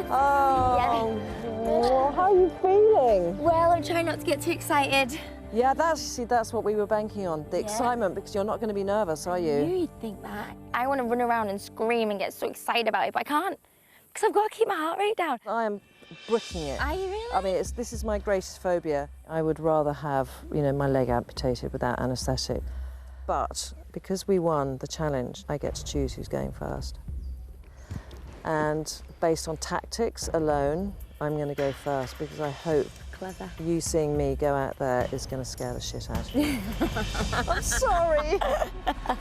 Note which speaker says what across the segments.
Speaker 1: Oh, yeah. How are you feeling?
Speaker 2: Well, I'm trying not to get too excited.
Speaker 1: Yeah, that's what we were banking on, the excitement, because you're not going to be nervous, are you?
Speaker 2: You'd think that. I want to run around and scream and get so excited about it, but I can't, because I've got to keep my heart rate down.
Speaker 1: I am bricking it.
Speaker 2: Are you really?
Speaker 1: I mean, this is my greatest phobia. I would rather have, you know, my leg amputated without anaesthetic. But because we won the challenge, I get to choose who's going first. And based on tactics alone, I'm going to go first, because I hope you seeing me go out there is going to scare the shit out of you. I'm sorry.
Speaker 3: I'd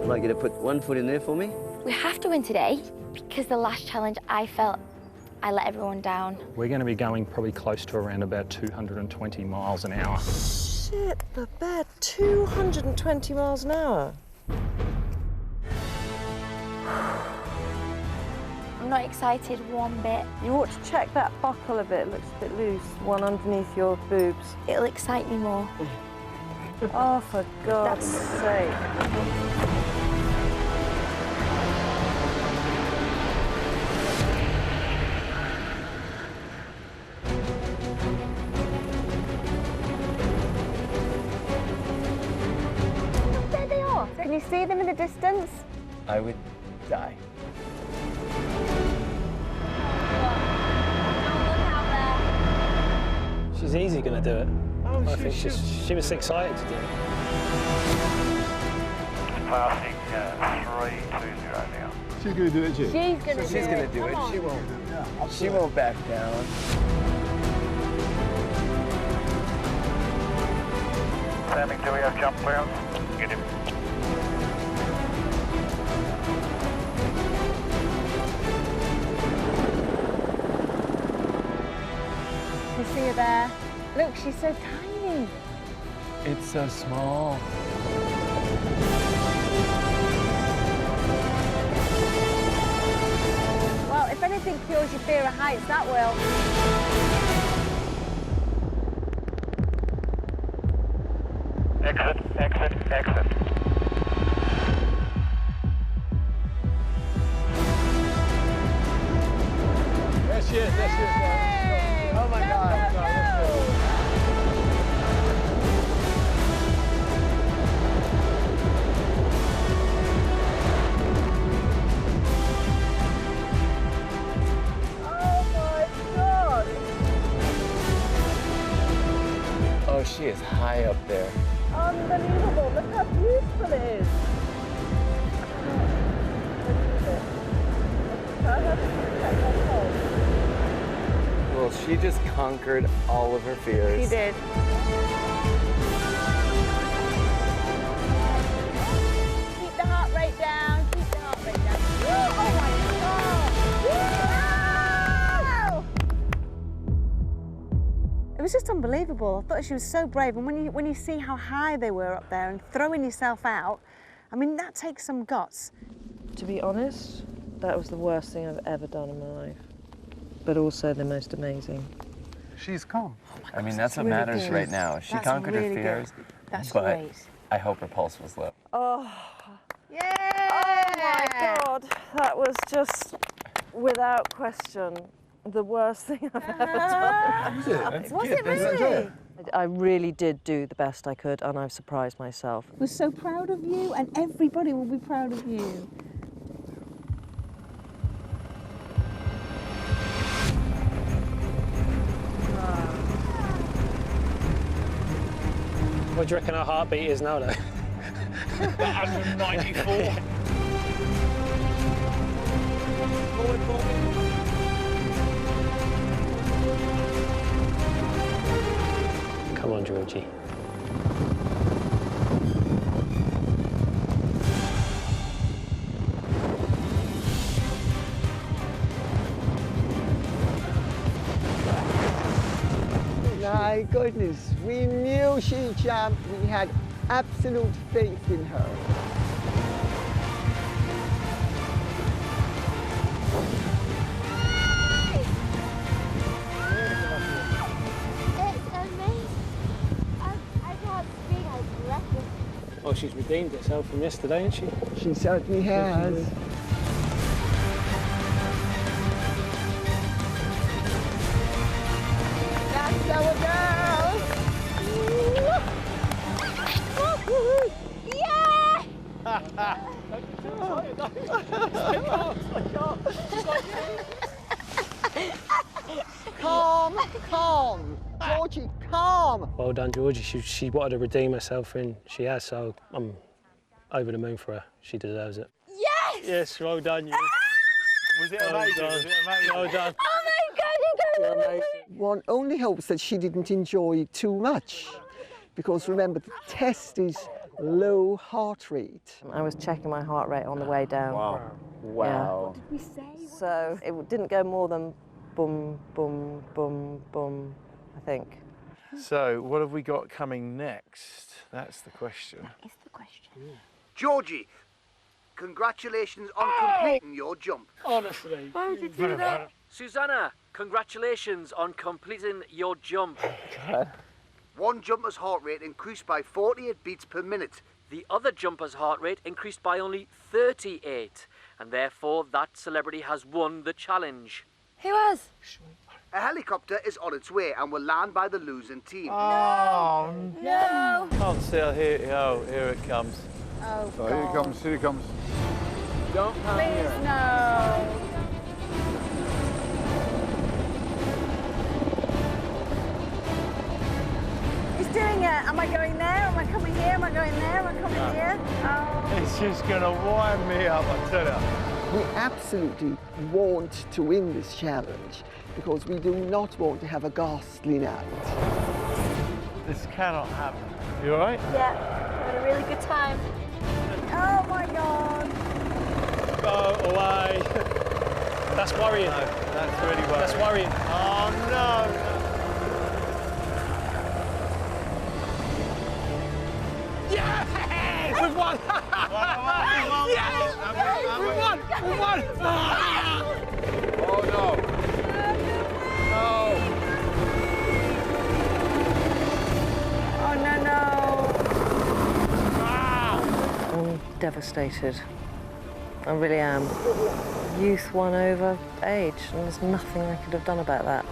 Speaker 3: like you to put one foot in there for me.
Speaker 2: We have to win today, because the last challenge I felt I let everyone down.
Speaker 4: We're going to be going probably close to around about 220 miles an hour.
Speaker 1: Shit, the bed, 220 miles an hour.
Speaker 2: I'm not excited one bit.
Speaker 1: You ought to check that buckle a bit. It looks a bit loose. One underneath your boobs.
Speaker 2: It'll excite me more.
Speaker 1: Oh, for God's sake.
Speaker 2: There they are. Can you see them in the distance?
Speaker 3: I would die.
Speaker 4: She's easy going to do it.
Speaker 1: Oh,
Speaker 4: I think she was excited to do it.
Speaker 5: Passing 320 now.
Speaker 6: She's going to do it,
Speaker 2: She's going to do it.
Speaker 3: She's going to do it. She won't back down.
Speaker 5: Standing, do we have jump clearance? Get him.
Speaker 2: You see her there? Look, she's so tiny.
Speaker 3: It's so small.
Speaker 2: Well, if anything cures your fear of heights, that will.
Speaker 5: Exit, exit, exit.
Speaker 6: There she is, there she is. Oh my God.
Speaker 3: Oh, she is high up there.
Speaker 1: Unbelievable. Look how beautiful it is.
Speaker 3: Well, she just conquered all of her fears.
Speaker 2: She did. Keep the heart rate down. Keep the heart rate down. Oh my God! It was just unbelievable. I thought she was so brave. And when you see how high they were up there and throwing yourself out, I mean, that takes some guts.
Speaker 1: To be honest, that was the worst thing I've ever done in my life, but also the most amazing.
Speaker 6: She's calm.
Speaker 3: I mean, that's what matters right now. She conquered her fears,
Speaker 2: That's
Speaker 3: but
Speaker 2: great.
Speaker 3: I hope her pulse was low.
Speaker 1: Oh,
Speaker 2: Yay!
Speaker 1: oh my God, that was just, without question, the worst thing I've ever done.
Speaker 2: Was it really?
Speaker 1: I really did do the best I could, and I've surprised myself.
Speaker 2: We're so proud of you, and everybody will be proud of you.
Speaker 4: What do you reckon our heartbeat is now, though?
Speaker 5: 194.
Speaker 4: Forward, forward. Come on, Jorgie.
Speaker 7: My goodness, we knew she jumped. We had absolute faith in her.
Speaker 2: It's amazing. I can't speak. I'm breathless.
Speaker 4: Oh, she's redeemed herself from yesterday, hasn't she?
Speaker 7: She certainly has. Calm, calm. Jorgie, calm.
Speaker 6: Well done, Jorgie. She wanted to redeem herself, and she has, so I'm over the moon for her. She deserves it.
Speaker 8: Yes!
Speaker 6: Yes, well done, you.
Speaker 3: Was it amazing? Was it amazing?
Speaker 6: Well done.
Speaker 8: Oh my God, you got it!
Speaker 7: One only hopes that she didn't enjoy too much, because remember, the test is low heart rate.
Speaker 1: I was checking my heart rate on the way down.
Speaker 3: Wow. Wow.
Speaker 8: We say
Speaker 1: So it didn't go more than boom, boom, boom, boom, I think.
Speaker 3: So, what have we got coming next? That's the question.
Speaker 8: is the question.
Speaker 9: Jorgie, congratulations on completing your jump.
Speaker 6: Honestly.
Speaker 8: Why would you do that?
Speaker 10: Susannah, congratulations on completing your jump.
Speaker 9: One jumper's heart rate increased by 48 beats per minute.
Speaker 10: The other jumper's heart rate increased by only 38, and therefore that celebrity has won the challenge.
Speaker 8: Who was?
Speaker 9: A helicopter is on its way and will land by the losing team.
Speaker 3: Oh,
Speaker 8: No!
Speaker 3: can't see. Here it comes.
Speaker 8: Oh,
Speaker 11: So here it comes, here it comes.
Speaker 3: Don't come
Speaker 8: Please,
Speaker 3: here.
Speaker 8: no!
Speaker 2: He's doing it. Am I going there? Am I coming here? Am I going there? Am I coming here? Oh.
Speaker 3: It's just gonna wind me up, I tell you.
Speaker 7: We absolutely want to win this challenge because we do not want to have a ghastly night.
Speaker 3: This cannot happen. You all right?
Speaker 8: Yeah, had a really good time.
Speaker 2: Oh my God.
Speaker 6: Go away. That's worrying.
Speaker 3: No, that's really worrying.
Speaker 6: That's worrying.
Speaker 3: Oh, no.
Speaker 6: Yes! We've won! Yes! We won! We won!
Speaker 11: Oh no. No.
Speaker 2: Oh no, no.
Speaker 1: I'm devastated. I really am. Youth won over age, and there's nothing I could have done about that.